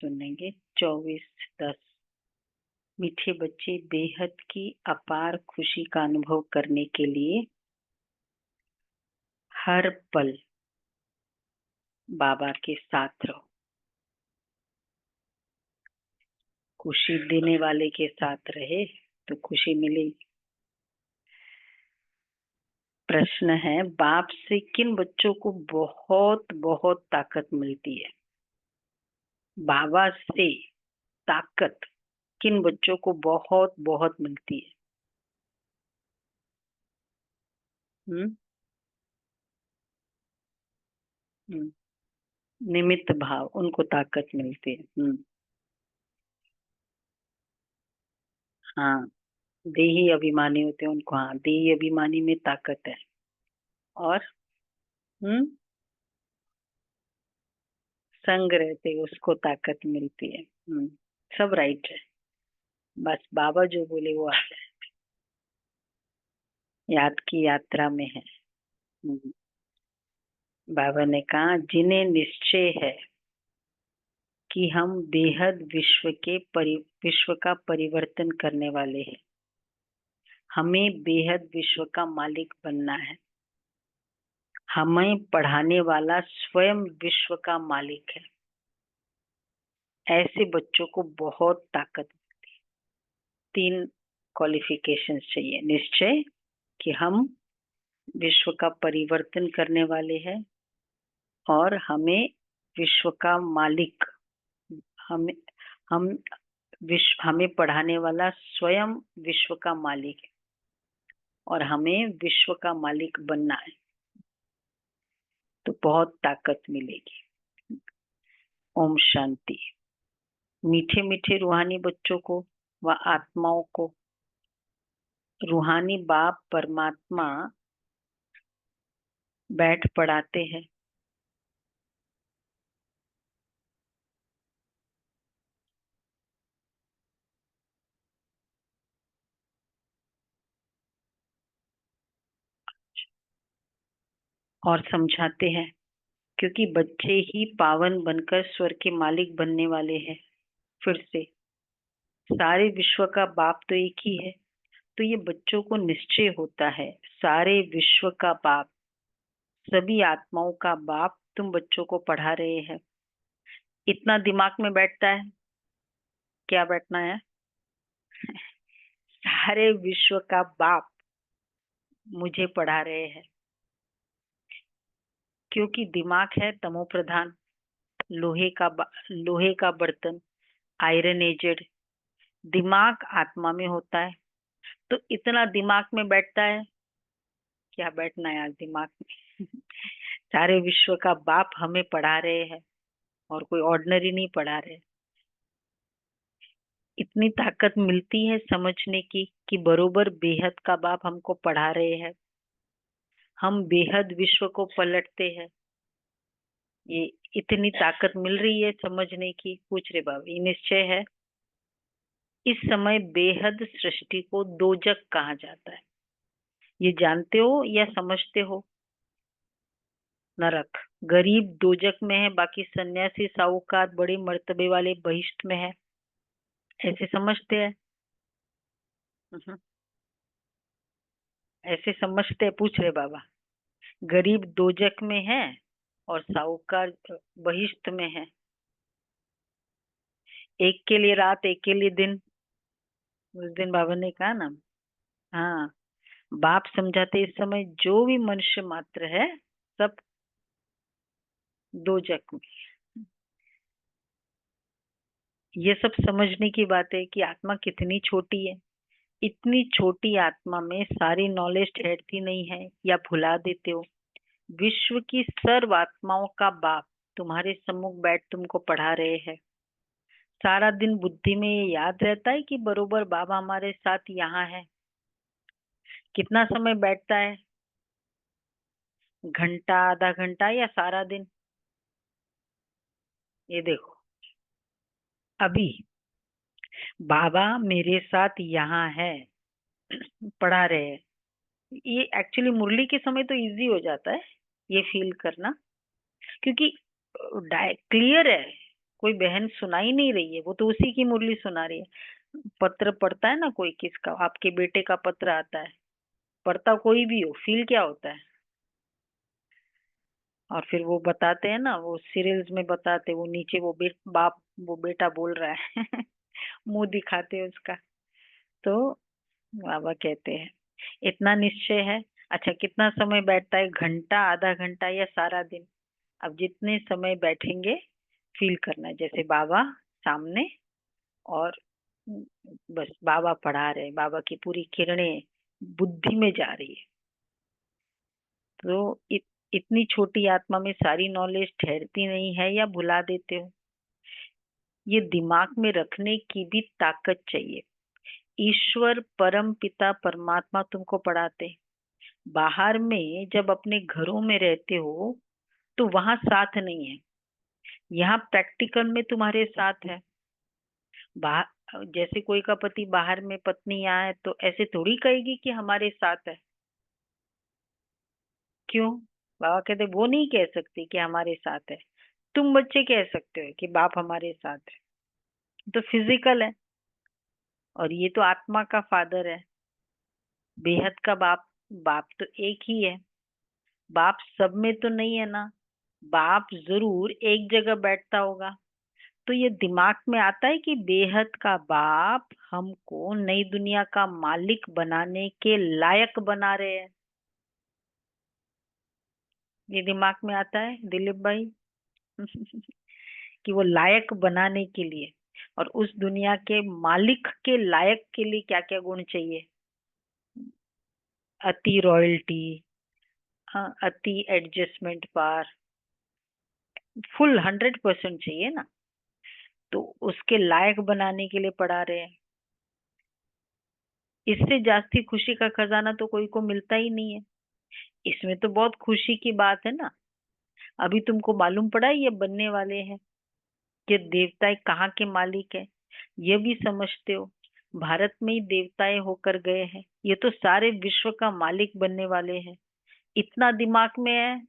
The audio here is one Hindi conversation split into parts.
सुनेंगे 24/10। मीठे बच्चे बेहद की अपार खुशी का अनुभव करने के लिए हर पल बाबा के साथ रहो। खुशी देने वाले के साथ रहे तो खुशी मिलेगी। प्रश्न है, बाप से किन बच्चों को बहुत बहुत ताकत मिलती है? बाबा से ताकत किन बच्चों को बहुत बहुत मिलती है? हम्म हम्म, निमित्त भाव, उनको ताकत मिलती है। हाँ, देही अभिमानी होते हैं उनको, हाँ, देही अभिमानी में ताकत है। और हम्म संग रहते उसको ताकत मिलती है। सब राइट है, बस बाबा जो बोले वो आ जाए। याद की यात्रा में है। हम्म, बाबा ने कहा, जिन्हें निश्चय है कि हम बेहद विश्व का परिवर्तन करने वाले हैं, हमें बेहद विश्व का मालिक बनना है, हमें पढ़ाने वाला स्वयं विश्व का मालिक है, ऐसे बच्चों को बहुत ताकत। 3 क्वालिफिकेशंस चाहिए। निश्चय कि हम विश्व का परिवर्तन करने वाले हैं और हमें विश्व का मालिक, हमें हम हमें पढ़ाने वाला स्वयं विश्व का मालिक है और हमें विश्व का मालिक बनना है, तो बहुत ताकत मिलेगी। ओम शांति। मीठे मीठे रूहानी बच्चों को व आत्माओं को रूहानी बाप परमात्मा बैठ पढ़ाते हैं। और समझाते हैं, क्योंकि बच्चे ही पावन बनकर स्वर के मालिक बनने वाले हैं। फिर से, सारे विश्व का बाप तो एक ही है, तो ये बच्चों को निश्चय होता है, सारे विश्व का बाप, सभी आत्माओं का बाप तुम बच्चों को पढ़ा रहे हैं। इतना दिमाग में बैठता है, क्या बैठना है? सारे विश्व का बाप मुझे पढ़ा रहे हैं, क्योंकि दिमाग है तमो प्रधान, लोहे का बर्तन, आयरन एजेड। दिमाग आत्मा में होता है, तो इतना दिमाग में बैठता है, क्या बैठना है आज दिमाग में? सारे विश्व का बाप हमें पढ़ा रहे हैं और कोई ऑर्डिनरी नहीं पढ़ा रहे। इतनी ताकत मिलती है समझने की कि बरोबर बेहद का बाप हमको पढ़ा रहे हैं, हम बेहद विश्व को पलटते हैं। ये इतनी ताकत मिल रही है समझने की। पूछ रहे बाबा, ये निश्चय है इस समय बेहद सृष्टि को दोजक कहा जाता है, ये जानते हो या समझते हो? नरक, गरीब दोजक में है, बाकी सन्यासी साहूकार बड़े मर्तबे वाले बहिष्ठ में है, ऐसे समझते हैं? हम्म, ऐसे समझते हैं? पूछ रहे बाबा। गरीब दोजक में है और साहूकार बहिष्ठ में है। एक के लिए रात, एक के लिए दिन। उस दिन बाबा ने कहा ना, हाँ, बाप समझाते इस समय जो भी मनुष्य मात्र है सब दोजक में। ये सब समझने की बात है कि आत्मा कितनी छोटी है। इतनी छोटी आत्मा में सारी नॉलेज ठहरती नहीं है, या भुला देते हो? विश्व की सर्व आत्माओं का बाप तुम्हारे सम्मुख बैठ तुमको पढ़ा रहे हैं। सारा दिन बुद्धि में ये याद रहता है कि बरोबर बाबा हमारे साथ यहाँ है? कितना समय बैठता है? घंटा, आधा घंटा, या सारा दिन? ये देखो, अभी बाबा मेरे साथ यहाँ है, पढ़ा रहे हैं। ये एक्चुअली मुरली के समय तो इजी हो जाता है ये फील करना, क्योंकि क्लियर है, कोई बहन सुना ही नहीं रही है, वो तो उसी की मुरली सुना रही है। पत्र पढ़ता है ना कोई, किसका, आपके बेटे का पत्र आता है, पढ़ता कोई भी हो, फील क्या होता है। और फिर वो बताते हैं ना, वो सीरियल्स में बताते, वो नीचे वो बाप, वो बेटा बोल रहा है मुंह दिखाते हैं उसका। तो बाबा कहते हैं इतना निश्चय है। अच्छा, कितना समय बैठता है, घंटा, आधा घंटा या सारा दिन? अब जितने समय बैठेंगे फील करना है, जैसे बाबा सामने, और बस बाबा पढ़ा रहे, बाबा की पूरी किरणें बुद्धि में जा रही है। तो इतनी छोटी आत्मा में सारी नॉलेज ठहरती नहीं है या भुला देते हो? ये दिमाग में रखने की भी ताकत चाहिए। ईश्वर परम पिता परमात्मा तुमको पढ़ाते, बाहर में जब अपने घरों में रहते हो तो वहां साथ नहीं है, यहाँ प्रैक्टिकल में तुम्हारे साथ है। बाहर जैसे कोई का पति बाहर में, पत्नी यहाँ है, तो ऐसे थोड़ी कहेगी कि हमारे साथ है। क्यों? बाबा कहते वो नहीं कह सकती कि हमारे साथ है। तुम बच्चे कह सकते हो कि बाप हमारे साथ है, तो फिजिकल है। और ये तो आत्मा का फादर है, बेहद का बाप। बाप तो एक ही है, बाप सब में तो नहीं है ना। बाप जरूर एक जगह बैठता होगा। तो ये दिमाग में आता है कि बेहद का बाप हमको नई दुनिया का मालिक बनाने के लायक बना रहे हैं। ये दिमाग में आता है दिलीप भाई कि वो लायक बनाने के लिए, और उस दुनिया के मालिक के लायक के लिए क्या क्या गुण चाहिए? अति रॉयल्टी, अति एडजस्टमेंट पावर, फुल 100% चाहिए ना। तो उसके लायक बनाने के लिए पढ़ा रहे हैं। इससे जास्ती खुशी का खजाना तो कोई को मिलता ही नहीं है। इसमें तो बहुत खुशी की बात है ना। अभी तुमको मालूम पड़ा ये बनने वाले हैं कि देवताएं कहाँ के मालिक है, ये भी समझते हो? भारत में ही देवताएं होकर गए हैं, ये तो सारे विश्व का मालिक बनने वाले हैं। इतना दिमाग में है।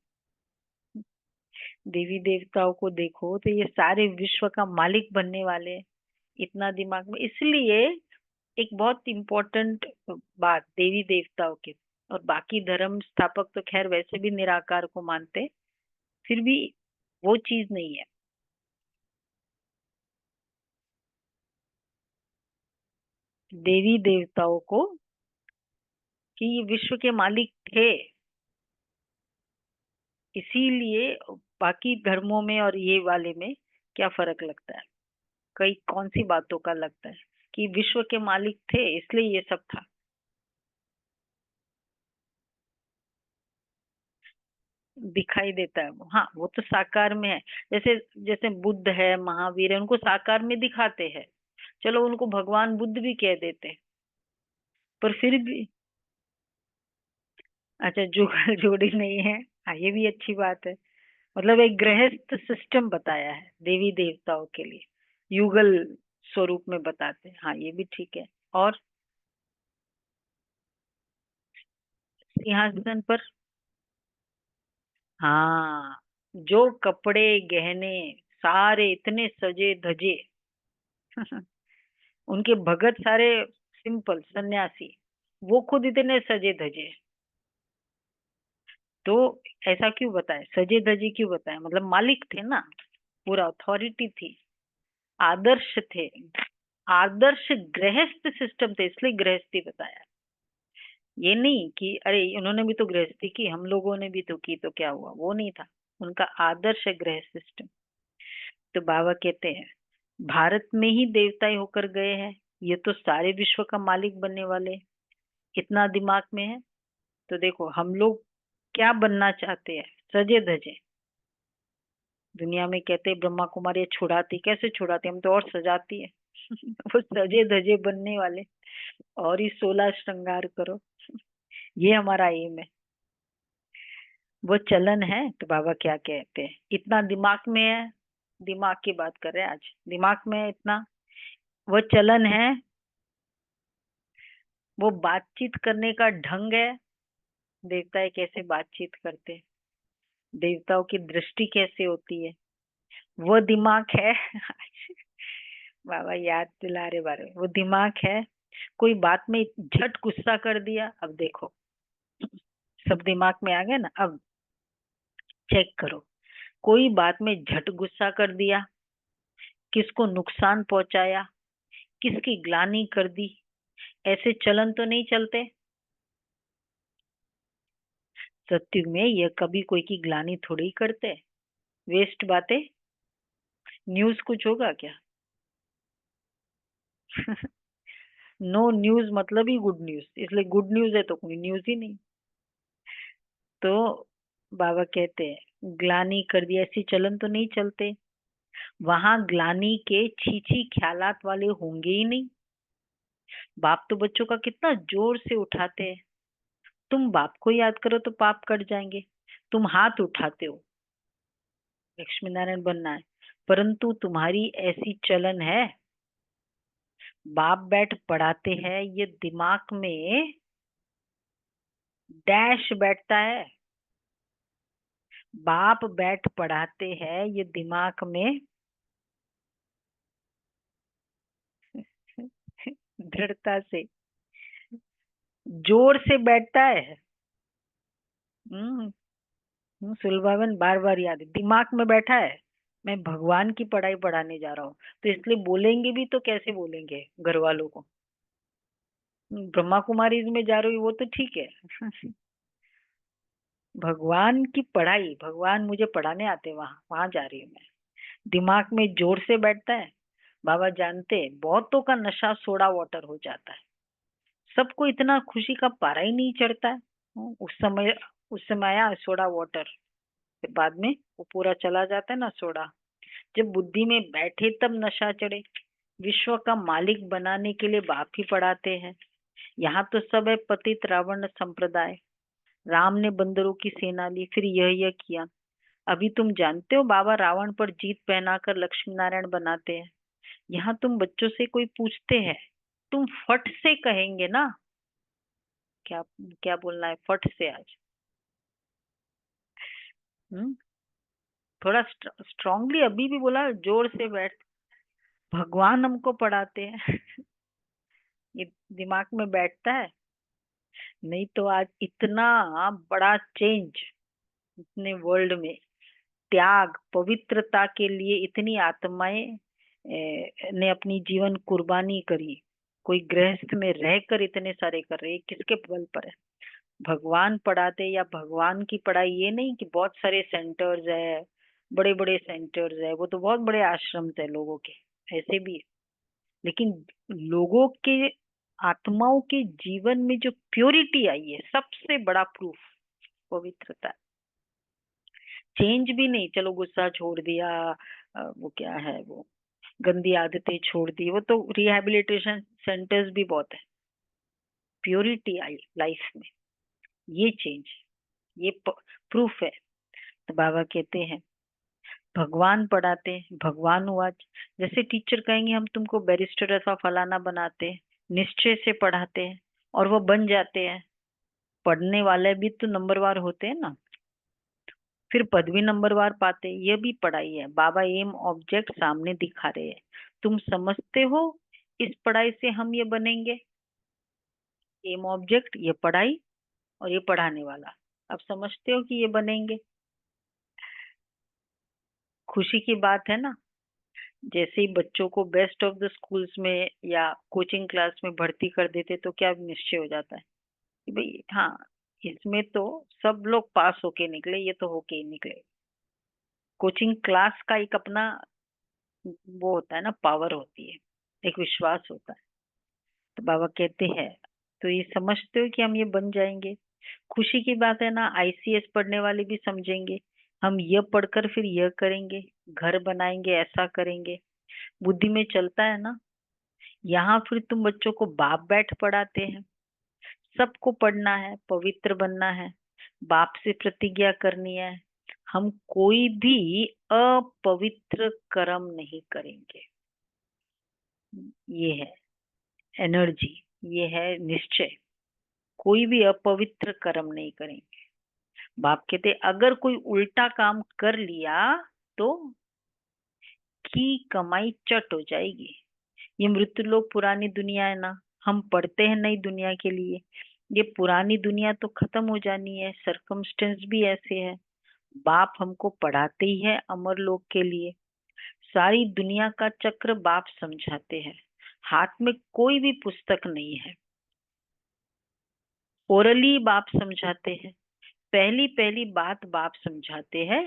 देवी देवताओं को देखो तो ये सारे विश्व का मालिक बनने वाले हैं, इतना दिमाग में। इसलिए एक बहुत इम्पोर्टेंट बात, देवी देवताओं के और बाकी धर्म स्थापक तो खैर वैसे भी निराकार को मानते, फिर भी वो चीज नहीं है। देवी देवताओं को कि ये विश्व के मालिक थे, इसीलिए बाकी धर्मों में और ये वाले में क्या फर्क लगता है? कई कौन सी बातों का लगता है कि विश्व के मालिक थे इसलिए ये सब था। दिखाई देता है वो, हाँ वो तो साकार में है। जैसे जैसे बुद्ध है, महावीर है, उनको साकार में दिखाते हैं, चलो उनको भगवान बुद्ध भी कह देते हैं, पर फिर भी। अच्छा, जुगल जोड़ी नहीं है, हाँ ये भी अच्छी बात है। मतलब एक गृहस्थ सिस्टम बताया है देवी देवताओं के लिए, युगल स्वरूप में बताते हैं, हाँ ये भी ठीक है। और सिंहासन पर, हाँ, जो कपड़े गहने सारे इतने सजे धजे उनके भगत सारे सिंपल सन्यासी, वो खुद इतने सजे धजे। तो ऐसा क्यों बताए, सजे धजे क्यों बताए? मतलब मालिक थे ना, पूरा अथॉरिटी थी, आदर्श थे, आदर्श गृहस्थ सिस्टम थे, इसलिए गृहस्थी बताया। ये नहीं कि अरे उन्होंने भी तो गृहस्थी की, हम लोगों ने भी तो की, तो क्या हुआ, वो नहीं था। उनका आदर्श गृह सिस्टम। तो बाबा कहते हैं भारत में ही देवताएं होकर गए हैं, ये तो सारे विश्व का मालिक बनने वाले, इतना दिमाग में है। तो देखो हम लोग क्या बनना चाहते हैं, सजे धजे। दुनिया में कहते हैं ब्रह्मा कुमारी छुड़ाती, कैसे छुड़ाती, हम तो और सजाती है वो सजे धजे बनने वाले, और ही 16 श्रृंगार करो, ये हमारा एम है। वो चलन है। तो बाबा क्या कहते हैं, इतना दिमाग में है, दिमाग की बात कर रहे हैं आज, दिमाग में है इतना, वो चलन है, वो बातचीत करने का ढंग है। देवताएं कैसे बातचीत करते हैं, देवताओं की दृष्टि कैसे होती है, वो दिमाग है बाबा याद दिला रहे बारे में, वो दिमाग है। कोई बात में झट गुस्सा कर दिया, अब देखो सब दिमाग में आ गया ना। अब चेक करो, कोई बात में झट गुस्सा कर दिया, किसको नुकसान पहुंचाया, किसकी ग्लानि कर दी, ऐसे चलन तो नहीं चलते। सत्युग में ये कभी कोई की ग्लानि थोड़ी ही करते, वेस्ट बातें। न्यूज कुछ होगा क्या? नो न्यूज मतलब ही गुड न्यूज, इसलिए गुड न्यूज है तो कोई न्यूज ही नहीं। तो बाबा कहते हैं ग्लानि कर दिया, ऐसी चलन तो नहीं चलते। वहां ग्लानि के छीछी ख्यालात वाले होंगे ही नहीं। बाप तो बच्चों का कितना जोर से उठाते हैं। तुम बाप को याद करो तो पाप कट जाएंगे। तुम हाथ उठाते हो, लक्ष्मी नारायण बनना है, परंतु तुम्हारी ऐसी चलन है। बाप बैठ पढ़ाते हैं, ये दिमाग में डैश बैठता है। बाप बैठ पढ़ाते हैं, ये दिमाग में दृढ़ता से जोर से बैठता है। हम्म सुलभावन बार बार याद है, दिमाग में बैठा है। मैं भगवान की पढ़ाई पढ़ाने जा रहा हूँ, तो इसलिए बोलेंगे भी तो कैसे बोलेंगे घर वालों को। ब्रह्मा कुमारी में जा रही हूँ वो तो ठीक है। भगवान की पढ़ाई, भगवान मुझे पढ़ाने आते, वहां वहां जा रही हूँ मैं। दिमाग में जोर से बैठता है। बाबा जानते हैं बहुतों का नशा सोडा वाटर हो जाता है। सबको इतना खुशी का पारा ही नहीं चढ़ता है। उस समय आया सोडा वाटर, फिर बाद में वो पूरा चला जाता है ना सोडा। जब बुद्धि में बैठे तब नशा चढ़े। विश्व का मालिक बनाने के लिए बाप ही पढ़ाते हैं। यहाँ तो सब है पतित रावण संप्रदाय। राम ने बंदरों की सेना ली, फिर यह किया। अभी तुम जानते हो बाबा रावण पर जीत पहनाकर लक्ष्मी नारायण बनाते हैं। यहाँ तुम बच्चों से कोई पूछते हैं, तुम फट से कहेंगे ना। क्या क्या बोलना है फट से आज? हम्म थोड़ा स्ट्रांगली अभी भी बोला, जोर से बैठ। भगवान हमको पढ़ाते हैं। ये दिमाग में बैठता है। नहीं तो आज इतना बड़ा चेंज इतने वर्ल्ड में, त्याग पवित्रता के लिए इतनी आत्माएं ने अपनी जीवन कुर्बानी करी। कोई गृहस्थ में रहकर इतने सारे कर रहे हैं, किसके बल पर है? भगवान पढ़ाते या भगवान की पढ़ाई। ये नहीं कि बहुत सारे सेंटर्स है, बड़े बड़े सेंटर्स है, वो तो बहुत बड़े आश्रम है लोगों के, ऐसे भी है। लेकिन लोगों के आत्माओं के जीवन में जो प्योरिटी आई है, सबसे बड़ा प्रूफ पवित्रता। चेंज भी नहीं, चलो गुस्सा छोड़ दिया, वो क्या है वो गंदी आदतें छोड़ दी, वो तो रिहैबिलिटेशन सेंटर्स भी बहुत है। प्योरिटी आई लाइफ में, ये चेंज, ये प्रूफ है। तो बाबा कहते हैं भगवान पढ़ाते हैं, भगवान हुआ। जैसे टीचर कहेंगे हम तुमको बैरिस्टर अथवा फलाना बनाते हैं, निश्चय से पढ़ाते हैं और वो बन जाते हैं। पढ़ने वाले भी तो नंबरवार होते हैं ना, फिर पदवी नंबरवार पाते, ये भी पढ़ाई है। बाबा एम ऑब्जेक्ट सामने दिखा रहे हैं। तुम समझते हो इस पढ़ाई से हम ये बनेंगे। एम ऑब्जेक्ट ये पढ़ाई और ये पढ़ाने वाला, अब समझते हो कि ये बनेंगे। खुशी की बात है ना। जैसे ही बच्चों को बेस्ट ऑफ द स्कूल्स में या कोचिंग क्लास में भर्ती कर देते तो क्या निश्चय हो जाता है कि भाई हाँ, इसमें तो सब लोग पास होके निकले, ये तो होके ही निकले। कोचिंग क्लास का एक अपना वो होता है ना, पावर होती है, एक विश्वास होता है। तो बाबा कहते हैं तो ये समझते हो कि हम ये बन जाएंगे। खुशी की बात है ना, आईसीएस पढ़ने वाले भी समझेंगे हम ये पढ़कर फिर यह करेंगे, घर बनाएंगे, ऐसा करेंगे। बुद्धि में चलता है ना। यहाँ फिर तुम बच्चों को बाप बैठ पढ़ाते हैं। सबको पढ़ना है, पवित्र बनना है, बाप से प्रतिज्ञा करनी है। हम कोई भी अपवित्र कर्म नहीं करेंगे। ये है एनर्जी, ये है निश्चय। कोई भी अपवित्र कर्म नहीं करेंगे। बाप कहते अगर कोई उल्टा काम कर लिया तो की कमाई चट हो जाएगी। ये मृत्यु लोक पुरानी दुनिया है ना, हम पढ़ते हैं नई दुनिया के लिए। ये पुरानी दुनिया तो खत्म हो जानी है, सरकमस्टेंस भी ऐसे है। बाप हमको पढ़ाते ही है अमर लोक के लिए। सारी दुनिया का चक्र बाप समझाते हैं। हाथ में कोई भी पुस्तक नहीं है, ओरली बाप समझाते हैं। पहली पहली बात बाप समझाते हैं,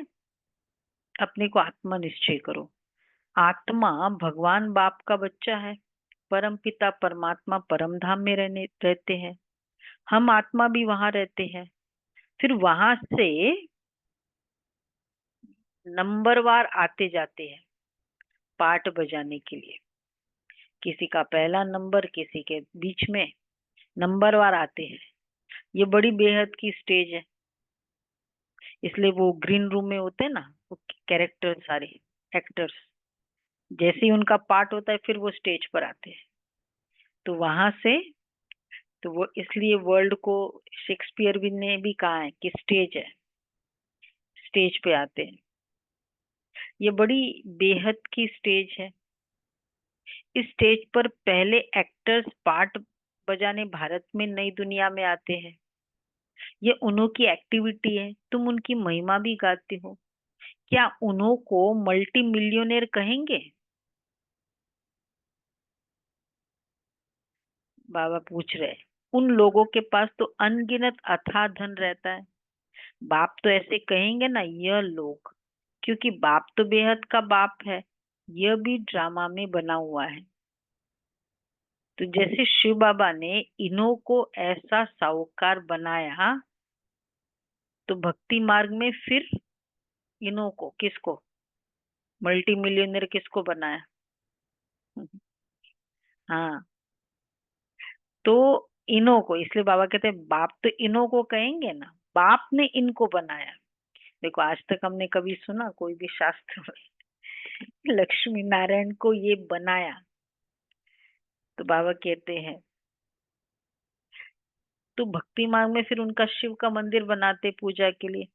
अपने को आत्मा निश्चय करो। आत्मा भगवान बाप का बच्चा है। परम पिता परमात्मा परम धाम में रहते हैं। हम आत्मा भी वहां रहते हैं। फिर वहां से नंबरवार आते जाते हैं पार्ट बजाने के लिए। किसी का पहला नंबर, किसी के बीच में, नंबरवार आते हैं। ये बड़ी बेहद की स्टेज है। इसलिए वो ग्रीन रूम में होते हैं ना, वो कैरेक्टर सारे एक्टर्स, जैसे ही उनका पार्ट होता है फिर वो स्टेज पर आते हैं। तो वहां से, तो वो इसलिए वर्ल्ड को शेक्सपियर भी ने भी कहा है कि स्टेज है, स्टेज पे आते हैं। ये बड़ी बेहद की स्टेज है। इस स्टेज पर पहले एक्टर्स पार्ट बजाने भारत में नई दुनिया में आते हैं। ये उन्हों की एक्टिविटी है, तुम उनकी महिमा भी गाते हो। क्या उन्हों को मल्टी मिलियनेयर कहेंगे? बाबा पूछ रहे। उन लोगों के पास तो अनगिनत अथाह धन रहता है। बाप तो ऐसे कहेंगे ना, यह लोग, क्योंकि बाप तो बेहद का बाप है। यह भी ड्रामा में बना हुआ है। तो जैसे शिव बाबा ने इन्हों को ऐसा साहूकार बनाया, तो भक्ति मार्ग में फिर इन्हों को किसको, मल्टी मिलियनर किसको बनाया? हाँ, तो इन्हों को, इसलिए बाबा कहते हैं बाप तो इन्हों को कहेंगे ना, बाप ने इनको बनाया। देखो, आज तक हमने कभी सुना कोई भी शास्त्र में लक्ष्मी नारायण को ये बनाया? तो बाबा कहते हैं, तो भक्ति मार्ग में फिर उनका शिव का मंदिर बनाते पूजा के लिए।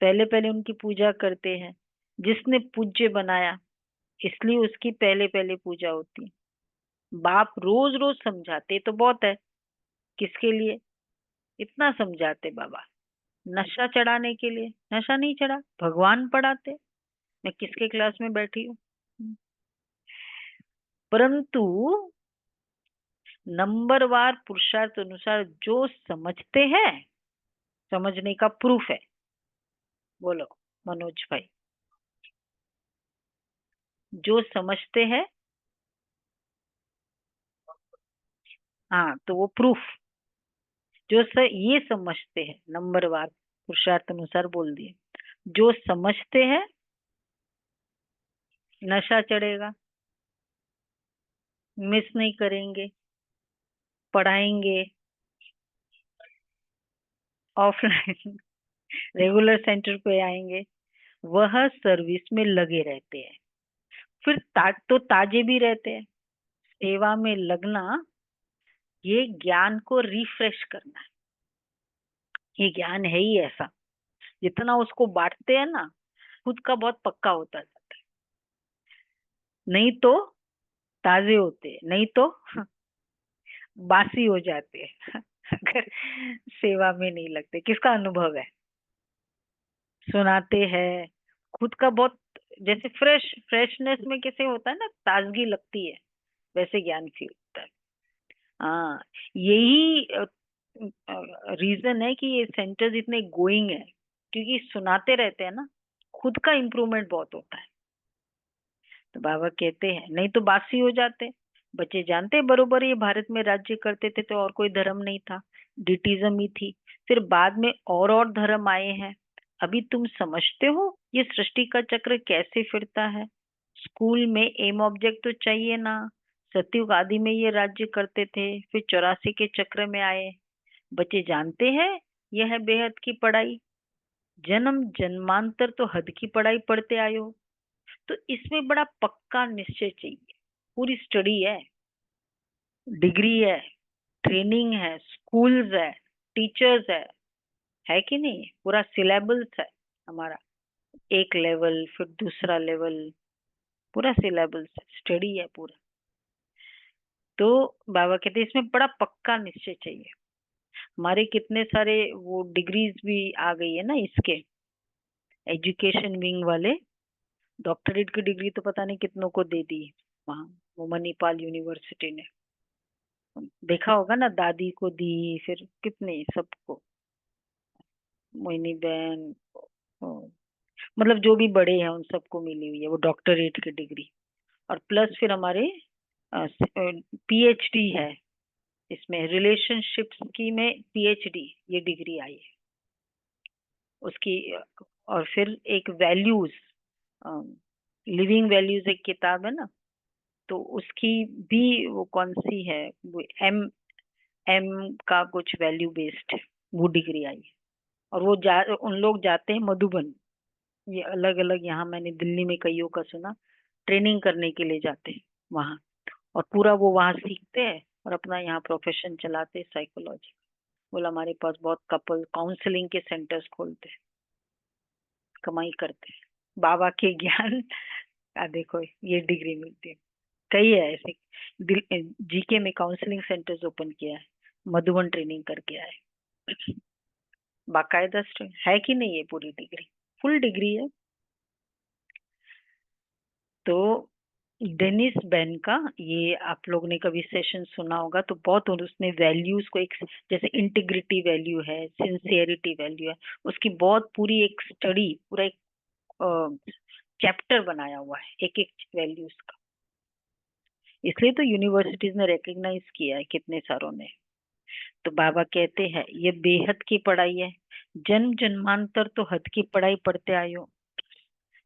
पहले पहले उनकी पूजा करते हैं। जिसने पूज्य बनाया, इसलिए उसकी पहले पहले पूजा होती है। बाप रोज रोज समझाते तो बहुत है। किसके लिए इतना समझाते बाबा? नशा चढ़ाने के लिए? नशा नहीं चढ़ा, भगवान पढ़ाते। मैं किसके क्लास में बैठी हूँ? परंतु नंबरवार पुरुषार्थ अनुसार जो समझते हैं, समझने का प्रूफ है। बोलो मनोज भाई। जो समझते हैं, हाँ, तो वो प्रूफ। ये समझते हैं, नंबरवार पुरुषार्थ अनुसार बोल दिए। जो समझते हैं, नशा चढ़ेगा, मिस नहीं करेंगे, पढ़ाएंगे ऑफलाइन, रेगुलर सेंटर पे आएंगे, वह सर्विस में लगे रहते हैं। फिर तो ताजे भी रहते हैं। सेवा में लगना, ये ज्ञान को रिफ्रेश करना है। ये ज्ञान है ही ऐसा, जितना उसको बांटते हैं ना, खुद का बहुत पक्का होता जाता है। नहीं तो ताजे होते हैं, नहीं तो बासी हो जाते हैं अगर सेवा में नहीं लगते। किसका अनुभव है? सुनाते हैं, खुद का बहुत, जैसे फ्रेशनेस में कैसे होता है ना, ताजगी लगती है, वैसे ज्ञान फील होता है। हाँ, यही रीजन है कि ये सेंटर्स इतने गोइंग है, क्योंकि सुनाते रहते हैं ना, खुद का इम्प्रूवमेंट बहुत होता है। तो बाबा कहते हैं नहीं तो बासी हो जाते। बच्चे जानते हैं बरोबर, ये भारत में राज्य करते थे तो और कोई धर्म नहीं था, डिटिज्म ही थी। फिर बाद में और धर्म आए हैं। अभी तुम समझते हो ये सृष्टि का चक्र कैसे फिरता है? स्कूल में एम ऑब्जेक्ट तो चाहिए ना। सतयुग आदि में ये राज्य करते थे, फिर 84 के चक्र में आए। बच्चे जानते हैं यह है बेहद की पढ़ाई। जन्म जन्मांतर तो हद की पढ़ाई पढ़ते आए हो। तो इसमें बड़ा पक्का निश्चय चाहिए। पूरी स्टडी डिग्री है, ट्रेनिंग है, स्कूल्स टीचर्स है कि नहीं? पूरा सिलेबस है हमारा। एक लेवल, फिर दूसरा लेवल, पूरा सिलेबस स्टडी है पूरा। तो बाबा कहते हैं इसमें बड़ा पक्का निश्चय चाहिए। हमारे कितने सारे वो डिग्रीज भी आ गई है ना इसके, एजुकेशन विंग वाले डॉक्टरेट की डिग्री तो पता नहीं कितनों को दे दी वहाँ, वो मणिपाल यूनिवर्सिटी ने। देखा होगा ना, दादी को दी, फिर कितने सबको, मोहिनी बहन, मतलब जो भी बड़े हैं उन सबको मिली हुई है वो डॉक्टरेट की डिग्री। और प्लस फिर हमारे पीएचडी है इसमें, रिलेशनशिप्स की में पीएचडी ये डिग्री आई है उसकी। और फिर एक वैल्यूज, लिविंग वैल्यूज एक किताब है ना, तो उसकी भी वो कौन सी है, वो एम एम का कुछ वैल्यू बेस्ड वो डिग्री आई है। और वो उन लोग जाते हैं मधुबन, ये अलग अलग, यहाँ मैंने दिल्ली में कईयों का सुना, ट्रेनिंग करने के लिए जाते हैं वहाँ, और पूरा वो वहाँ सीखते हैं और अपना यहाँ प्रोफेशन चलाते हैं साइकोलॉजी। बोला हमारे पास बहुत कपल काउंसलिंग के सेंटर्स खोलते हैं, कमाई करते हैं बाबा के ज्ञान का। देखो ये डिग्री मिलती है, कई है ऐसे। जीके में काउंसलिंग सेंटर्स ओपन किया है, मधुबन ट्रेनिंग करके आए, बाकायदा है कि नहीं, ये पूरी डिग्री फुल डिग्री है। तो डेनिस बेन का ये आप लोग ने कभी सेशन सुना होगा तो बहुत, उसने वैल्यूज को एक, जैसे इंटीग्रिटी वैल्यू है, सिंसियरिटी वैल्यू है, उसकी बहुत पूरी एक स्टडी, पूरा एक चैप्टर बनाया हुआ है एक एक वैल्यूज का। इसलिए तो यूनिवर्सिटीज ने रिकग्नाइज किया है कितने सारों ने। तो बाबा कहते हैं ये बेहद की पढ़ाई है, जन्म जन्मांतर तो हद की पढ़ाई पढ़ते आए हो।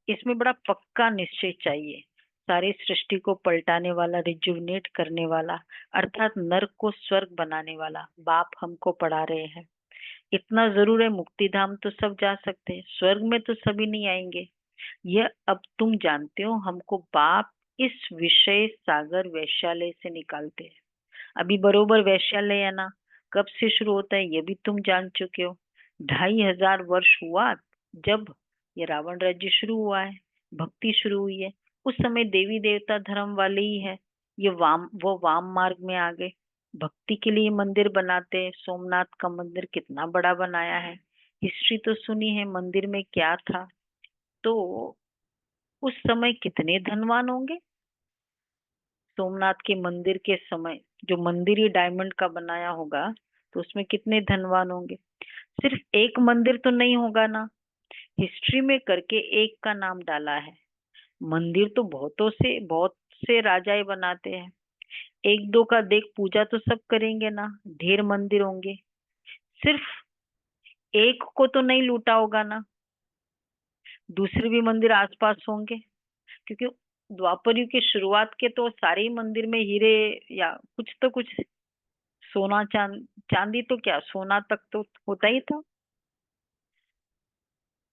इसमें बड़ा पक्का निश्चय चाहिए, सारी सृष्टि को पलटाने वाला, रिजुवनेट करने वाला, अर्थात नर्क को स्वर्ग बनाने वाला बाप हमको पढ़ा रहे हैं। इतना जरूर है, मुक्ति धाम तो सब जा सकते हैं, स्वर्ग में तो सभी नहीं आएंगे। यह अब तुम जानते हो, हमको बाप इस विषय सागर वैश्यालय से निकालते हैं। अभी बरोबर वैश्यालय है ना, कब से शुरू होता है ये भी तुम जान चुके हो। 2500 वर्ष हुआ जब ये रावण राज्य शुरू हुआ है, भक्ति शुरू हुई है। उस समय देवी देवता धर्म वाले ही है, ये वो वाम मार्ग में आ गए, भक्ति के लिए मंदिर बनाते हैं। सोमनाथ का मंदिर कितना बड़ा बनाया है, हिस्ट्री तो सुनी है मंदिर में क्या था। तो उस समय कितने धनवान होंगे, सोमनाथ के मंदिर के समय, जो मंदिर ही डायमंड का बनाया होगा तो उसमें कितने धनवान होंगे। सिर्फ एक मंदिर तो नहीं होगा ना, हिस्ट्री में करके एक का नाम डाला है। मंदिर तो बहुत से राजाए बनाते हैं, एक दो का देख पूजा तो सब करेंगे ना, ढेर मंदिर होंगे। सिर्फ एक को तो नहीं लूटा होगा ना, दूसरे भी मंदिर आसपास होंगे। क्योंकि द्वापर युग की शुरुआत के तो सारे ही मंदिर में हीरे या कुछ तो कुछ, सोना चांदी तो क्या, सोना तक तो होता ही था।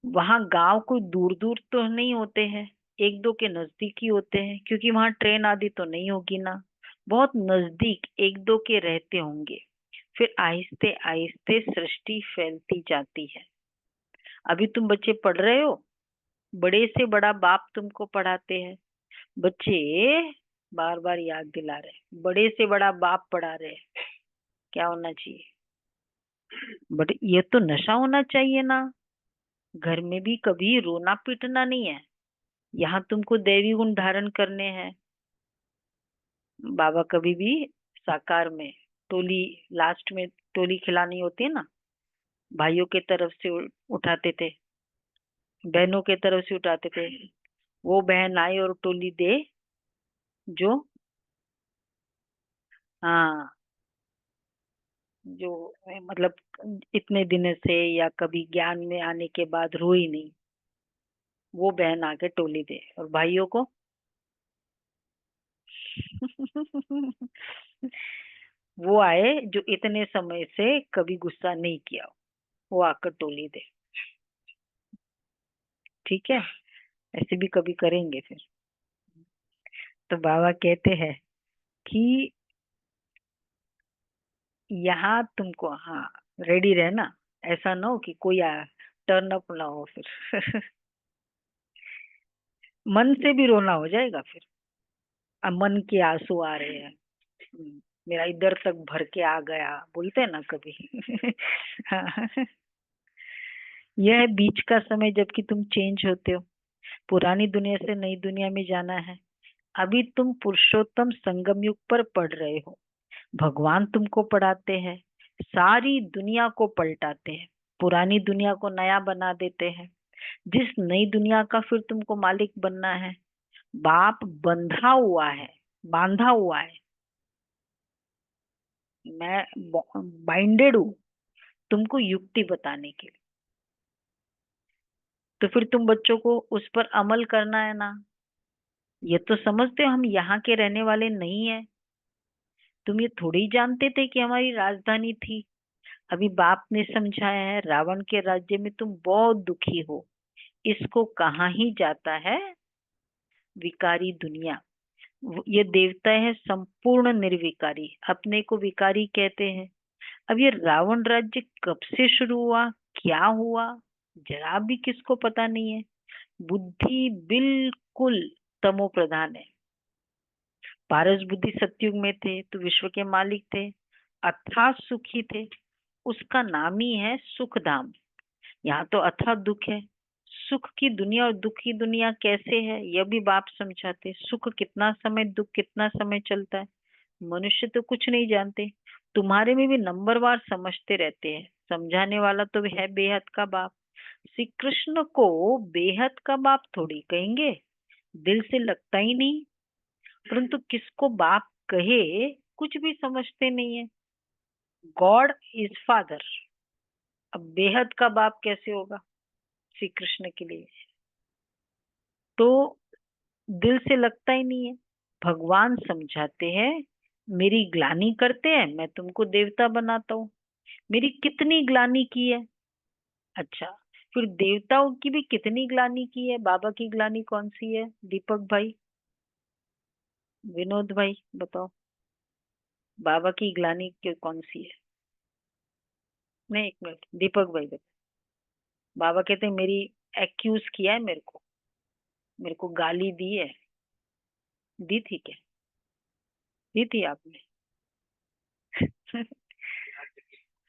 वहां गांव कोई दूर दूर तो नहीं होते हैं, एक दो के नजदीक ही होते हैं, क्योंकि वहां ट्रेन आदि तो नहीं होगी ना। बहुत नजदीक एक दो के रहते होंगे, फिर आहिस्ते आहिस्ते सृष्टि फैलती जाती है। अभी तुम बच्चे पढ़ रहे हो, बड़े से बड़ा बाप तुमको पढ़ाते हैं, बच्चे बार बार याद दिला रहे, बड़े से बड़ा बाप पढ़ा रहे हैं। क्या होना चाहिए, बट ये तो नशा होना चाहिए ना। घर में भी कभी रोना पीटना नहीं है, यहाँ तुमको दैवी गुण धारण करने हैं। बाबा कभी भी साकार में टोली, लास्ट में टोली खिलानी होती है ना, भाइयों के तरफ से उठाते थे, बहनों के तरफ से उठाते थे। वो बहन आई और टोली दे जो, हाँ, जो मतलब इतने दिन से या कभी ज्ञान में आने के बाद रोई नहीं, वो बहन आके टोली दे। और भाइयों को वो आए जो इतने समय से कभी गुस्सा नहीं किया हो, वो आकर टोली दे। ठीक है, ऐसे भी कभी करेंगे फिर। तो बाबा कहते हैं कि यहाँ तुमको, हाँ, रेडी रहना, ऐसा ना हो कि कोई टर्न अप ना हो फिर। मन से भी रोना हो जाएगा फिर। अब मन के आंसू आ रहे हैं, मेरा इधर तक भर के आ गया, बोलते हैं ना कभी। हाँ। यह है बीच का समय जबकि तुम चेंज होते हो, पुरानी दुनिया से नई दुनिया में जाना है। अभी तुम पुरुषोत्तम संगम युग पर पढ़ रहे हो। भगवान तुमको पढ़ाते हैं, सारी दुनिया को पलटाते हैं, पुरानी दुनिया को नया बना देते हैं। जिस नई दुनिया का फिर तुमको मालिक बनना है। बाप बंधा हुआ है, बांधा हुआ है, मैं बाइंडेड हूँ तुमको युक्ति बताने के लिए। तो फिर तुम बच्चों को उस पर अमल करना है ना। ये तो समझते हो हम यहाँ के रहने वाले नहीं है। तुम ये थोड़ी जानते थे कि हमारी राजधानी थी। अभी बाप ने समझाया है, रावण के राज्य में तुम बहुत दुखी हो। इसको कहाँ ही जाता है विकारी दुनिया। ये देवता है संपूर्ण निर्विकारी, अपने को विकारी कहते हैं। अब ये रावण राज्य कब से शुरू हुआ, क्या हुआ, जरा भी किसको पता नहीं है। बुद्धि बिल्कुल तमो प्रधान है। पारस बुद्धि सतयुग में थे तो विश्व के मालिक थे, अथाह सुखी थे। उसका नाम ही है सुख धाम। यहाँ तो अथाह दुख है। सुख की दुनिया और दुख की दुनिया कैसे है यह भी बाप समझाते। सुख कितना समय, दुख कितना समय चलता है, मनुष्य तो कुछ नहीं जानते। तुम्हारे में भी नंबरवार समझते रहते हैं। समझाने वाला तो है बेहद का बाप। श्री कृष्ण को बेहद का बाप थोड़ी कहेंगे, दिल से लगता ही नहीं। परंतु किसको बाप कहे कुछ भी समझते नहीं है। गॉड इज फादर, अब बेहद का बाप कैसे होगा श्री कृष्ण के लिए। तो दिल से लगता ही नहीं है। भगवान समझाते हैं, मेरी ग्लानी करते हैं, मैं तुमको देवता बनाता हूँ। मेरी कितनी ग्लानी की है। अच्छा, फिर देवताओं की भी कितनी ग्लानी की है, बाबा की ग्लानी कौन सी है? दीपक भाई, विनोद भाई बताओ, बाबा की ग्लानी कौन सी है? नहीं, एक मिनट, दीपक भाई बताओ। बाबा कहते हैं मेरी एक्यूज किया है, मेरे को गाली दी है। दी थी क्या? दी थी आपने?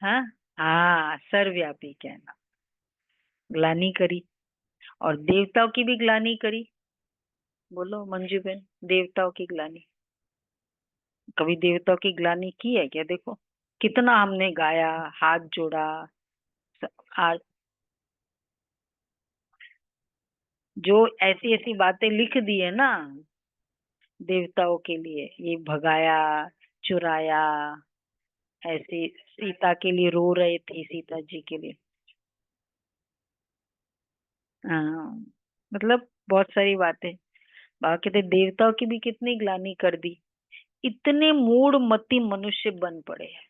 हाँ, हाँ, सर्वव्यापी कहना, ग्लानी करी। और देवताओं की भी ग्लानी करी। बोलो मंजू बहन, देवताओं की ग्लानी, कभी देवताओं की ग्लानी की है क्या? देखो कितना हमने गाया, हाथ जोड़ा। आज जो ऐसी ऐसी बातें लिख दी है ना देवताओं के लिए, ये भगाया, चुराया, ऐसे सीता के लिए रो रहे थे, सीता जी के लिए। हाँ, मतलब बहुत सारी बातें। बाबा कहते देवताओं की भी कितनी ग्लानी कर दी। इतने मूड मती मनुष्य बन पड़े हैं।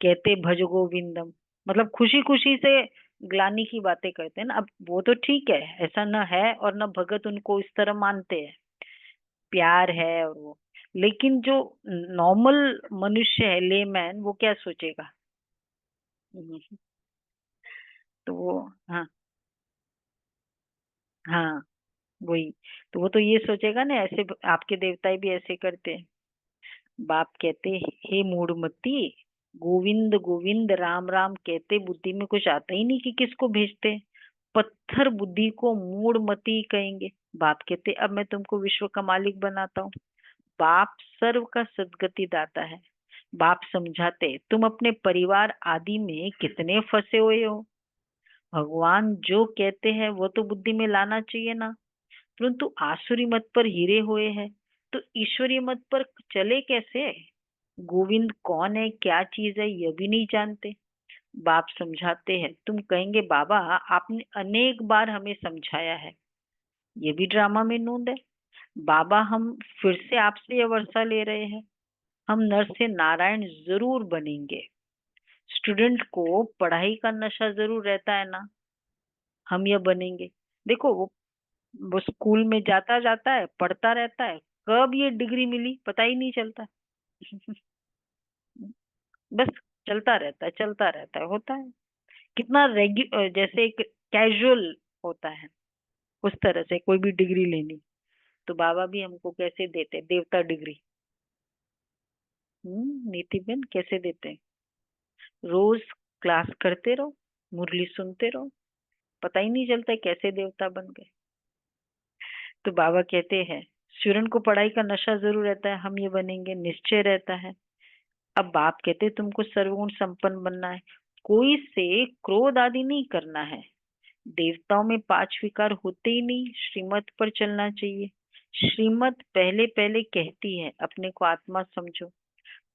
कहते भज गोविंदम, मतलब खुशी खुशी से ग्लानी की बातें करते हैं ना। अब वो तो ठीक है, ऐसा न है और न भगत उनको इस तरह मानते हैं, प्यार है और वो। लेकिन जो नॉर्मल मनुष्य है, लेमैन, वो क्या सोचेगा? हम्म, तो वो, हाँ, हाँ, वही। तो वो तो ये सोचेगा ना, ऐसे आपके देवता भी ऐसे करते हैं। बाप कहते हे मूढ़मती, गोविंद गोविंद राम राम कहते बुद्धि में कुछ आता ही नहीं कि किसको भेजते। पत्थर बुद्धि को मूढ़मती कहेंगे। बाप कहते अब मैं तुमको विश्व का मालिक बनाता हूँ। बाप सर्व का सदगति दाता है। बाप समझाते तुम अपने परिवार आदि में कितने फंसे हुए हो। भगवान जो कहते हैं वो तो बुद्धि में लाना चाहिए ना। परंतु आसुरी मत पर हीरे हुए हैं, तो ईश्वरीय मत पर चले कैसे? गोविंद कौन है, क्या चीज है, यह भी नहीं जानते। बाप समझाते हैं, तुम कहेंगे बाबा आपने अनेक बार हमें समझाया है, ये भी ड्रामा में नूंद है। बाबा हम फिर से आपसे यह वर्षा ले रहे हैं, हम नर से नारायण जरूर बनेंगे। स्टूडेंट को पढ़ाई का नशा जरूर रहता है ना, हम यह बनेंगे। देखो वो स्कूल में जाता जाता है, पढ़ता रहता है, कब ये डिग्री मिली पता ही नहीं चलता। बस चलता रहता है, चलता रहता है, होता है। कितना जैसे एक कैजुअल होता है, उस तरह से कोई भी डिग्री लेनी, तो बाबा भी हमको कैसे देते, देवता डिग्री। नीति बेन कैसे देते हैं? रोज क्लास करते रहो, मुरली सुनते रहो, पता ही नहीं चलता है कैसे देवता बन गए। तो बाबा कहते हैं स्टूडेंट को पढ़ाई का नशा जरूर रहता है, हम ये बनेंगे, निश्चय रहता है। अब बाप कहते तुमको सर्वगुण संपन्न बनना है, कोई से क्रोध आदि नहीं करना है, देवताओं में 5 विकार होते ही नहीं, श्रीमत पर चलना चाहिए। श्रीमत पहले पहले कहती है अपने को आत्मा समझो,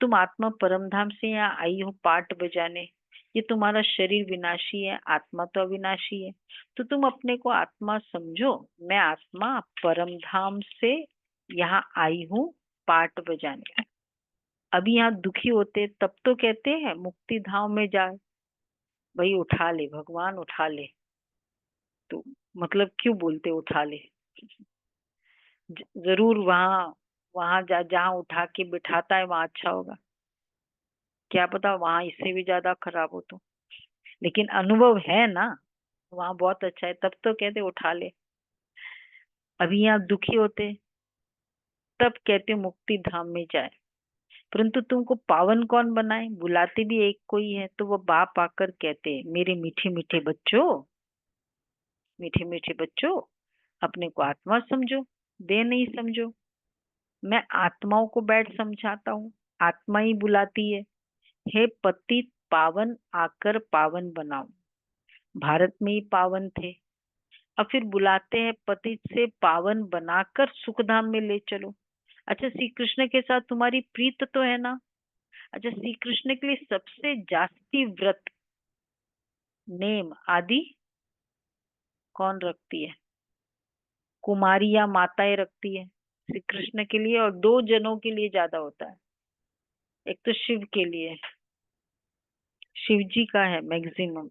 तुम आत्मा परमधाम से यहाँ आई हो पाठ बजाने, ये तुम्हारा शरीर विनाशी है, आत्मा तो अविनाशी है, तो तुम अपने को आत्मा समझो, मैं आत्मा परमधाम से यहाँ आई हूँ पाठ बजाने। अभी यहाँ दुखी होते तब तो कहते हैं मुक्ति धाम में जाए, भाई उठा ले भगवान उठा ले, तो मतलब क्यों बोलते उठा ले? जरूर वहां वहां जहाँ उठा के बिठाता है वहां अच्छा होगा, क्या पता वहां इससे भी ज्यादा खराब हो तो, लेकिन अनुभव है ना वहां बहुत अच्छा है, तब तो कहते उठा ले। अभी यहाँ दुखी होते तब कहते मुक्ति धाम में जाए, परंतु तुमको पावन कौन बनाए, बुलाते भी एक कोई है, तो वो बाप आकर कहते मेरे मीठे मीठे बच्चों, मीठे मीठे बच्चों अपने को आत्मा समझो, दे नहीं समझो। मैं आत्माओं को बैठ समझाता हूँ, आत्मा ही बुलाती है, हे पतित पावन आकर पावन बनाओ। भारत में ही पावन थे, अब फिर बुलाते हैं पतित से पावन बनाकर सुखधाम में ले चलो। अच्छा श्री कृष्ण के साथ तुम्हारी प्रीत तो है ना? अच्छा श्री कृष्ण के लिए सबसे जास्ती व्रत नेम आदि कौन रखती है? कुमारी या माताएं रखती है श्री कृष्ण के लिए, और 2 जनों के लिए ज्यादा होता है। एक तो शिव के लिए, शिव जी का है मैक्सिमम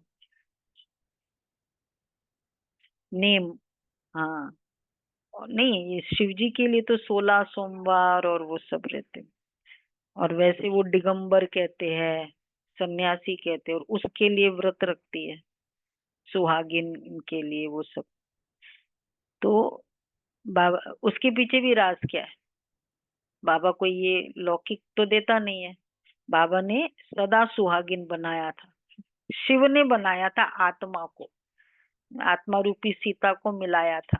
नेम। हाँ, और नहीं ये शिव जी के लिए तो 16 सोमवार और वो सब रहते हैं, और वैसे वो दिगंबर कहते हैं, सन्यासी कहते हैं, और उसके लिए व्रत रखती है सुहागिन के लिए वो सब। तो बाबा उसके पीछे भी राज क्या है, बाबा को ये लौकिक तो देता नहीं है, बाबा ने सदा सुहागिन बनाया था, शिव ने बनाया था आत्मा को, आत्मा रूपी सीता को मिलाया था,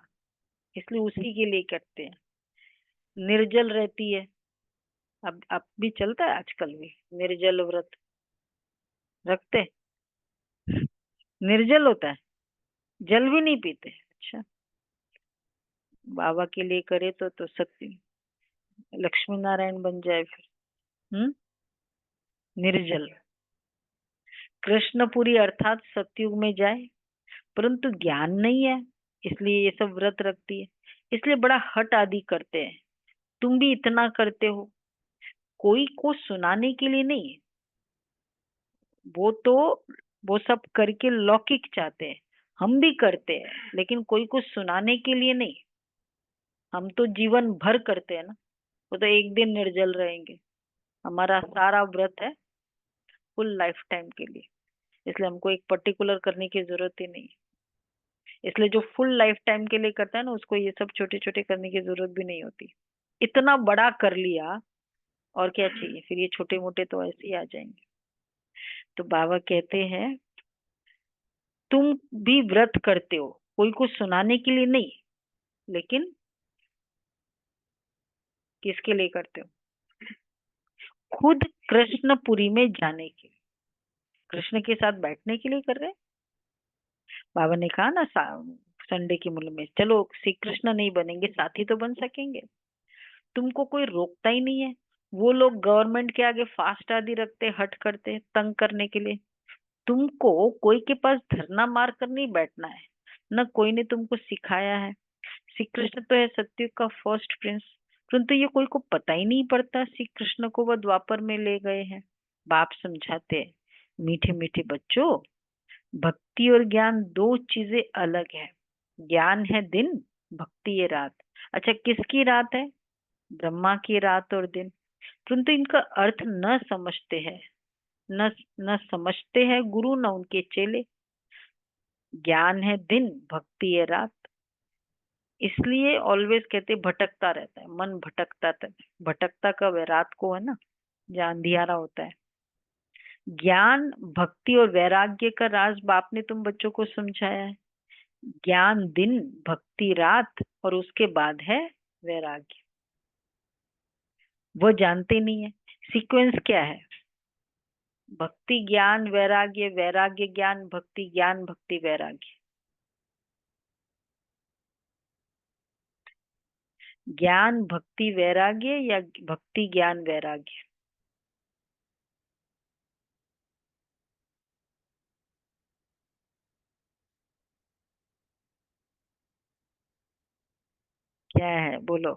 इसलिए उसी के लिए करते हैं। निर्जल रहती है, अब भी चलता है आजकल भी निर्जल व्रत रखते हैं। निर्जल होता है, जल भी नहीं पीते, अच्छा बाबा के लिए करे तो सत्य लक्ष्मी नारायण बन जाए फिर। निर्जल कृष्णपुरी अर्थात सतयुग में जाए, परंतु ज्ञान नहीं है, इसलिए ये सब व्रत रखती है, इसलिए बड़ा हट आदि करते हैं। तुम भी इतना करते हो, कोई को सुनाने के लिए नहीं, वो तो वो सब करके लौकिक चाहते हैं, हम भी करते हैं लेकिन कोई को सुनाने के लिए नहीं, हम तो जीवन भर करते हैं ना, वो तो एक दिन निर्जल रहेंगे, हमारा सारा व्रत है फुल लाइफ टाइम के लिए, इसलिए हमको एक पर्टिकुलर करने की जरूरत ही नहीं है। इसलिए जो फुल लाइफ टाइम के लिए करता है ना उसको ये सब छोटे छोटे करने की जरूरत भी नहीं होती, इतना बड़ा कर लिया और क्या चाहिए, फिर ये छोटे मोटे तो ऐसे ही आ जाएंगे। तो बाबा कहते हैं तुम भी व्रत करते हो, कोई को सुनाने के लिए नहीं, लेकिन किसके लिए करते हो? खुद कृष्णपुरी में जाने के लिए, कृष्ण के साथ बैठने के लिए कर रहे हैं। बाबा ने कहा ना संडे की मुल में चलो श्री कृष्ण नहीं बनेंगे साथी तो बन सकेंगे, तुमको कोई रोकता ही नहीं है। वो लोग गवर्नमेंट के आगे फास्ट आदि रखते, हट करते तंग करने के लिए, तुमको कोई के पास धरना मार कर नहीं बैठना है, न कोई ने तुमको सिखाया है। श्री कृष्ण तो है सत्युग का फर्स्ट प्रिंस, परंतु ये कोई को पता ही नहीं पड़ता श्री कृष्ण को वो द्वापर में ले गए हैं। बाप समझाते हैं मीठे मीठे बच्चों, भक्ति और ज्ञान 2 चीजें अलग है, ज्ञान है दिन, भक्ति है रात। अच्छा किसकी रात है? ब्रह्मा की रात और दिन, परंतु इनका अर्थ न समझते हैं, न न समझते हैं गुरु न उनके चेले। ज्ञान है दिन, भक्ति है रात। इसलिए ऑलवेज कहते भटकता रहता है, मन भटकता कब है? रात को है ना, जहाँ अंधियारा होता है। ज्ञान भक्ति और वैराग्य का राज बाप ने तुम बच्चों को समझाया है। ज्ञान दिन, भक्ति रात, और उसके बाद है वैराग्य। वो जानते नहीं है सीक्वेंस क्या है। भक्ति ज्ञान वैराग्य, वैराग्य ज्ञान भक्ति, ज्ञान भक्ति वैराग्य। ज्ञान भक्ति वैराग्य या भक्ति ज्ञान वैराग्य? क्या है बोलो?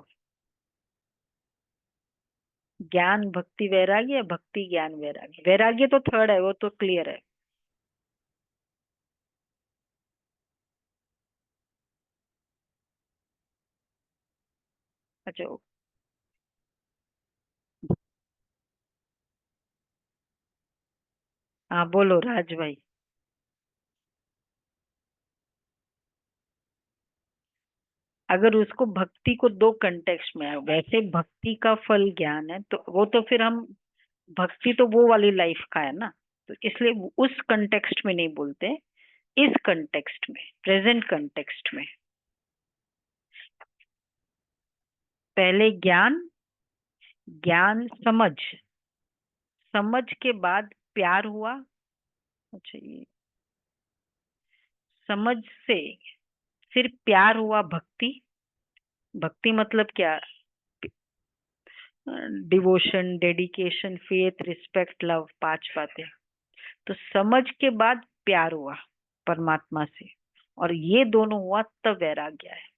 ज्ञान भक्ति वैराग्य या भक्ति ज्ञान वैराग्य? वैराग्य तो थर्ड है, वो तो क्लियर है। अच्छा, हाँ बोलो राज भाई। अगर उसको भक्ति को दो कंटेक्स्ट में है, वैसे भक्ति का फल ज्ञान है, तो वो तो फिर हम भक्ति तो वो वाली लाइफ का है ना, तो इसलिए उस कंटेक्स्ट में नहीं बोलते, इस कंटेक्स्ट में, प्रेजेंट कंटेक्स्ट में। पहले ज्ञान, ज्ञान समझ, समझ के बाद प्यार हुआ। अच्छा, ये समझ से फिर प्यार हुआ भक्ति। भक्ति मतलब क्या? Devotion, dedication, faith, respect, love, पांच बातें। तो समझ के बाद प्यार हुआ परमात्मा से, और ये दोनों हुआ तब वैराग्य है।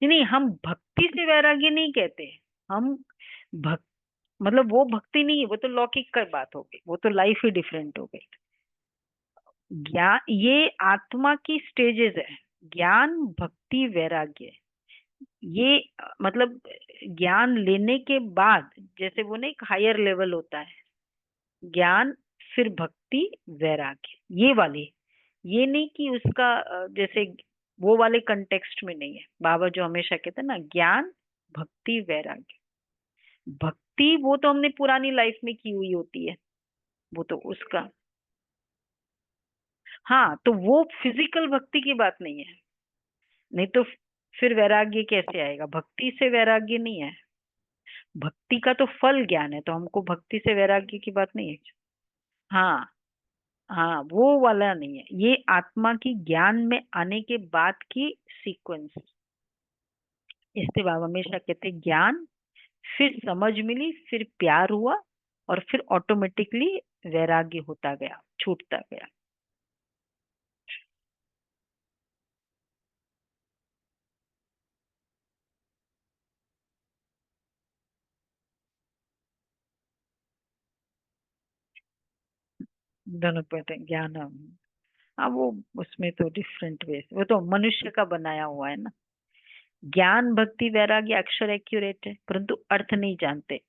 नहीं, हम भक्ति से वैराग्य नहीं कहते। हम भक्त मतलब वो भक्ति नहीं है, वो तो लौकिक का बात हो गई, वो तो लाइफ ही डिफरेंट हो गई। ज्ञान ये आत्मा की स्टेजेस है। ज्ञान भक्ति वैराग्य, ये मतलब ज्ञान लेने के बाद, जैसे वो ना एक हायर लेवल होता है, ज्ञान फिर भक्ति वैराग्य, ये वाली। ये नहीं कि उसका जैसे वो वाले कंटेक्स्ट में नहीं है। बाबा जो हमेशा कहते हैं ना, ज्ञान भक्ति वैराग्य। भक्ति वो तो हमने पुरानी लाइफ में की हुई होती है, वो तो उसका। हाँ, तो वो फिजिकल भक्ति की बात नहीं है। नहीं तो फिर वैराग्य कैसे आएगा? भक्ति से वैराग्य नहीं है। भक्ति का तो फल ज्ञान है, तो हमको भक्ति से वैराग्य की बात नहीं है। हाँ, हाँ वो वाला नहीं है, ये आत्मा की ज्ञान में आने के बाद की सीक्वेंस। इसलिए बाबा हमेशा कहते ज्ञान, फिर समझ मिली, फिर प्यार हुआ, और फिर ऑटोमेटिकली वैराग्य होता गया, छूटता गया। दोनों पे ज्ञान। हाँ वो उसमें तो डिफरेंट वे, वो तो मनुष्य का बनाया हुआ है ना। ज्ञान भक्ति वैराग्य अक्षर एक्यूरेट है, परंतु अर्थ नहीं जानते।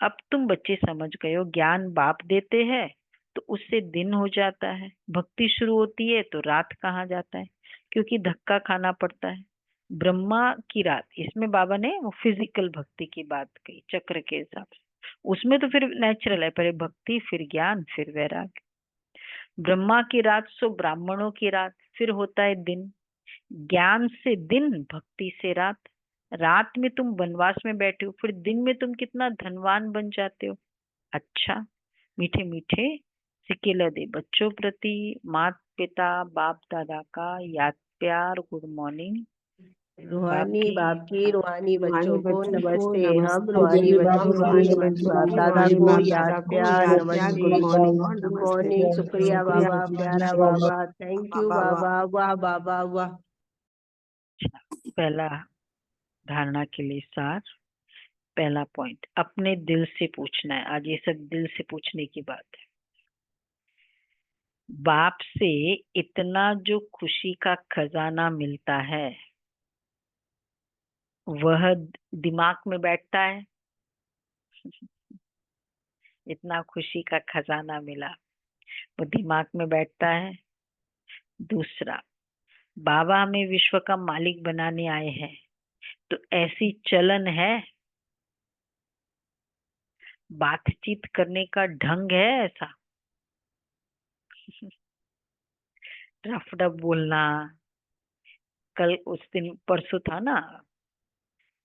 अब तुम बच्चे समझ गए हो, ज्ञान बाप देते हैं तो उससे दिन हो जाता है, भक्ति शुरू होती है तो रात कहाँ जाता है, क्योंकि धक्का खाना पड़ता है। ब्रह्मा की रात, इसमें बाबा ने वो फिजिकल भक्ति की बात कही चक्र के हिसाब से। उसमें तो फिर नेचुरल है, पहले भक्ति फिर ज्ञान फिर वैराग्य। ब्रह्मा की रात सो ब्राह्मणों की रात, फिर होता है दिन। ज्ञान से दिन, भक्ति से रात। रात में तुम वनवास में बैठे हो, फिर दिन में तुम कितना धनवान बन जाते हो। अच्छा, मीठे मीठे सिकेला दे बच्चों प्रति माता पिता बाप दादा का याद प्यार, गुड मॉर्निंग। बाप रूहानी की बाप की रूहानी रूहानी बच्चों को बच्चों को नमस्ते। हम नमस्ते। रूहानी हम बच्चों की रूहानी बच्चों बाप की दादा रूहानी को बाप याद दादा को प्यार याद प्यार, नमस्ते। गुड मॉर्निंग और गुड नमस्ते। मॉर्निंग, शुक्रिया शुक्रिया बाबा, बाबा, प्यारा बाबा, बाबा, थैंक यू बाबा। बाबा, वाह बाबा वाह। पहला धारणा के लिए सार, पहला पॉइंट, अपने दिल से पूछना है। आज ये सब दिल से पूछने की बात है। बाप से इतना जो खुशी का खजाना मिलता है, वह दिमाग में बैठता है। इतना खुशी का खजाना मिला, वो दिमाग में बैठता है। दूसरा, बाबा हमें विश्व का मालिक बनाने आए हैं, तो ऐसी चलन है, बातचीत करने का ढंग है ऐसा, रफ डफ बोलना। कल उस दिन परसों था ना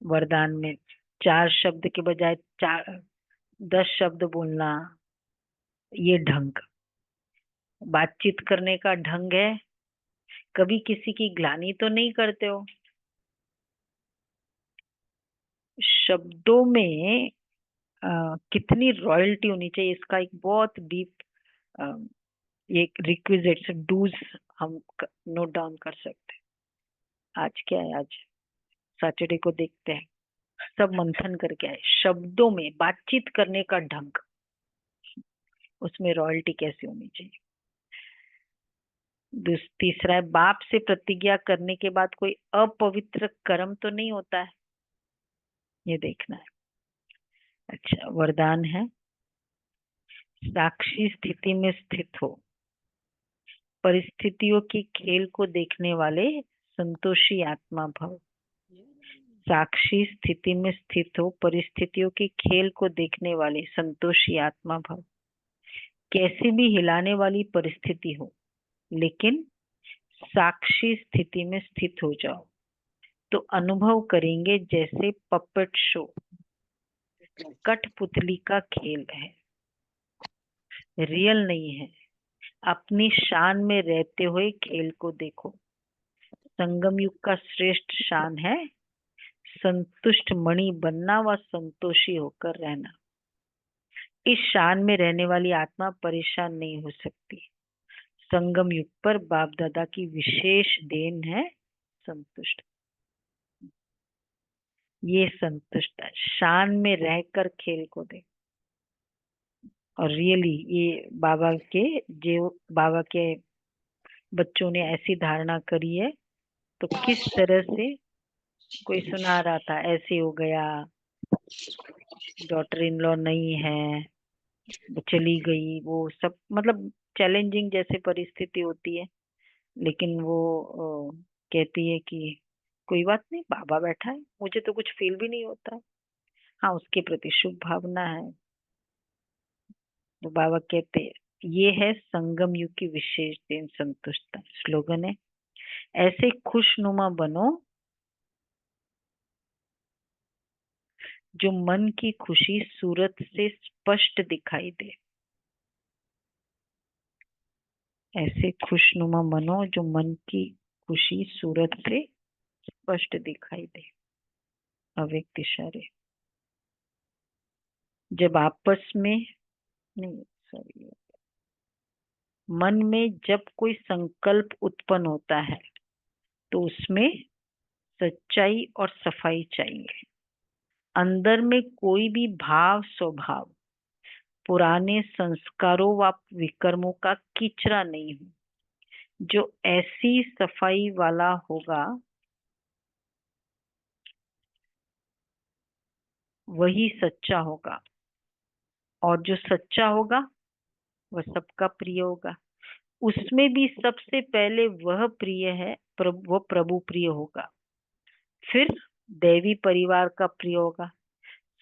वरदान में, 4 शब्द के बजाय 10 शब्द बोलना, ये ढंग बातचीत करने का ढंग है? कभी किसी की ग्लानि तो नहीं करते हो? शब्दों में कितनी रॉयल्टी होनी चाहिए, इसका एक बहुत डीप एक रिक्विजिट्स डूज हम नोट डाउन कर सकते हैं। आज क्या है, आज सैटरडे को देखते हैं, सब मंथन करके आए शब्दों में बातचीत करने का ढंग, उसमें रॉयल्टी कैसी होनी चाहिए। तीसरा है, बाप से प्रतिज्ञा करने के बाद कोई अपवित्र कर्म तो नहीं होता है, ये देखना है। अच्छा, वरदान है, साक्षी स्थिति में स्थित हो, परिस्थितियों की खेल को देखने वाले संतोषी आत्मा भव। साक्षी स्थिति में स्थित हो, परिस्थितियों के खेल को देखने वाले संतोषी आत्मा भव। कैसी भी हिलाने वाली परिस्थिति हो, लेकिन साक्षी स्थिति में स्थित हो जाओ, तो अनुभव करेंगे जैसे पपेट शो, कठपुतली का खेल है, रियल नहीं है। अपनी शान में रहते हुए खेल को देखो। संगम युग का श्रेष्ठ शान है संतुष्ट मणि बनना व संतोषी होकर रहना। इस शान में रहने वाली आत्मा परेशान नहीं हो सकती। संगम युग पर बाप दादा की विशेष देन है संतुष्ट। ये संतुष्ट है, शान में रहकर खेल को दे। और रियली ये बाबा के बच्चों ने ऐसी धारणा करी है, तो किस तरह से कोई सुना रहा था, ऐसे हो गया, डॉटर इन लॉ नहीं है, वो चली गई, वो सब मतलब चैलेंजिंग जैसे परिस्थिति होती है, लेकिन वो कहती है कि कोई बात नहीं, बाबा बैठा है, मुझे तो कुछ फील भी नहीं होता है। हाँ, उसके प्रति शुभ भावना है। तो बाबा कहते हैं ये है संगम युग की विशेष दिन संतुष्टता। स्लोगन है, ऐसे खुशनुमा बनो जो मन की खुशी सूरत से स्पष्ट दिखाई दे। ऐसे खुशनुमा बनो जो मन की खुशी सूरत से स्पष्ट दिखाई दे। अव्यक्त इशारे। जब आपस में नहीं, सॉरी, मन में जब कोई संकल्प उत्पन्न होता है तो उसमें सच्चाई और सफाई चाहिए। अंदर में कोई भी भाव स्वभाव पुराने संस्कारों व विकर्मों का कीचड़ा नहीं हो। जो ऐसी सफाई वाला होगा वही सच्चा होगा, और जो सच्चा होगा वह सबका प्रिय होगा। उसमें भी सबसे पहले वह प्रिय है, वह प्रभु प्रिय होगा, फिर देवी परिवार का प्रिय होगा,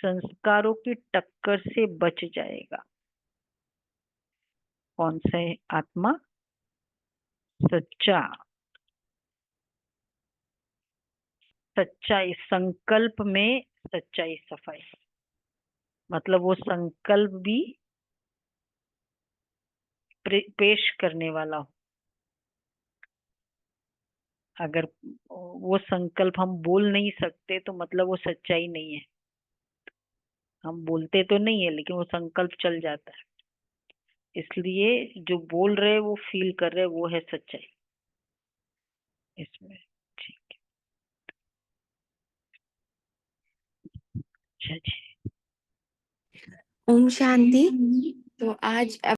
संस्कारों की टक्कर से बच जाएगा। कौन सा है आत्मा? सच्चा। सच्चाई, संकल्प में सच्चाई सफाई, मतलब वो संकल्प भी पेश करने वाला हो। अगर वो संकल्प हम बोल नहीं सकते तो मतलब वो सच्चाई नहीं है। हम बोलते तो नहीं है, लेकिन वो संकल्प चल जाता है, इसलिए जो बोल रहे वो फील कर रहे वो है सच्चाई इसमें। ठीक है, अच्छा जी। ओम शांति। तो आज